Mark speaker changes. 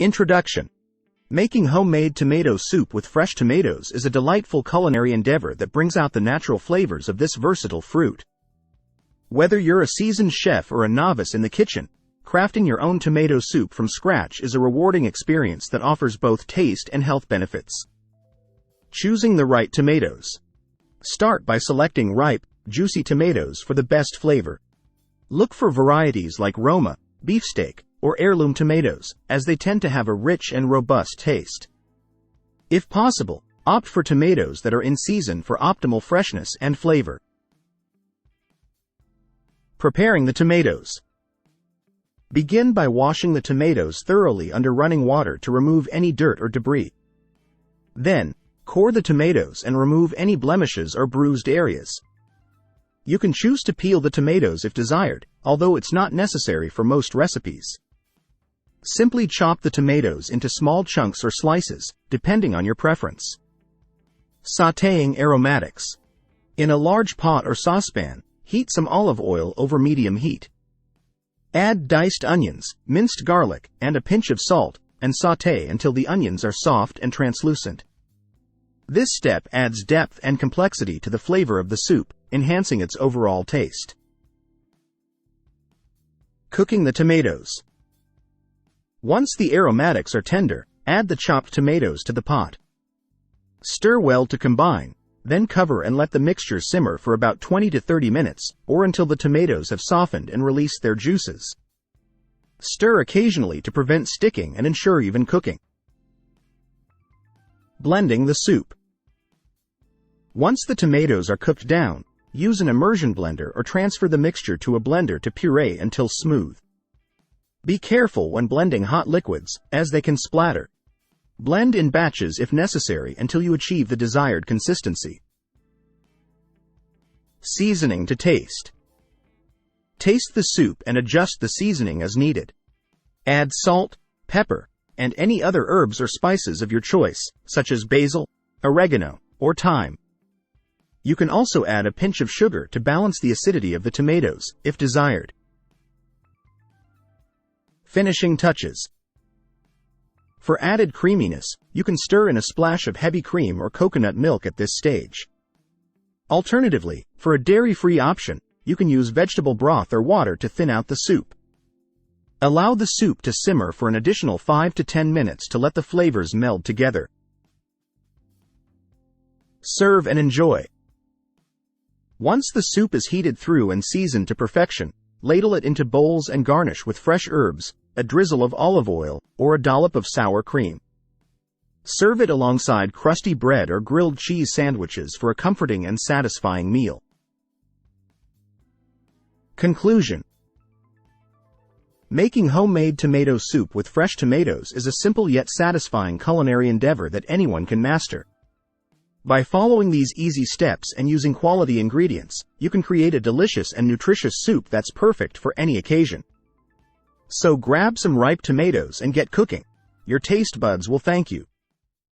Speaker 1: Introduction. Making homemade tomato soup with fresh tomatoes is a delightful culinary endeavor that brings out the natural flavors of this versatile fruit. Whether you're a seasoned chef or a novice in the kitchen, crafting your own tomato soup from scratch is a rewarding experience that offers both taste and health benefits. Choosing the right tomatoes. Start by selecting ripe, juicy tomatoes for the best flavor. Look for varieties like Roma, beefsteak, or heirloom tomatoes, as they tend to have a rich and robust taste. If possible, opt for tomatoes that are in season for optimal freshness and flavor. Preparing the tomatoes. Begin by washing the tomatoes thoroughly under running water to remove any dirt or debris. Then, core the tomatoes and remove any blemishes or bruised areas. You can choose to peel the tomatoes if desired, although it's not necessary for most recipes. Simply chop the tomatoes into small chunks or slices, depending on your preference. Sautéing aromatics. In a large pot or saucepan, heat some olive oil over medium heat. Add diced onions, minced garlic, and a pinch of salt, and sauté until the onions are soft and translucent. This step adds depth and complexity to the flavor of the soup, enhancing its overall taste. Cooking the tomatoes. Once the aromatics are tender, add the chopped tomatoes to the pot. Stir well to combine, then cover and let the mixture simmer for about 20 to 30 minutes, or until the tomatoes have softened and released their juices. Stir occasionally to prevent sticking and ensure even cooking. Blending the soup. Once the tomatoes are cooked down, use an immersion blender or transfer the mixture to a blender to puree until smooth. Be careful when blending hot liquids, as they can splatter. Blend in batches if necessary until you achieve the desired consistency. Seasoning to taste. Taste the soup and adjust the seasoning as needed. Add salt, pepper, and any other herbs or spices of your choice, such as basil, oregano, or thyme. You can also add a pinch of sugar to balance the acidity of the tomatoes, if desired. Finishing touches. For added creaminess, you can stir in a splash of heavy cream or coconut milk at this stage. Alternatively, for a dairy-free option, you can use vegetable broth or water to thin out the soup. Allow the soup to simmer for an additional 5 to 10 minutes to let the flavors meld together. Serve and enjoy. Once the soup is heated through and seasoned to perfection, ladle it into bowls and garnish with fresh herbs, a drizzle of olive oil, or a dollop of sour cream. Serve it alongside crusty bread or grilled cheese sandwiches for a comforting and satisfying meal. Conclusion. Making homemade tomato soup with fresh tomatoes is a simple yet satisfying culinary endeavor that anyone can master. By following these easy steps and using quality ingredients, you can create a delicious and nutritious soup that's perfect for any occasion. So grab some ripe tomatoes and get cooking. Your taste buds will thank you.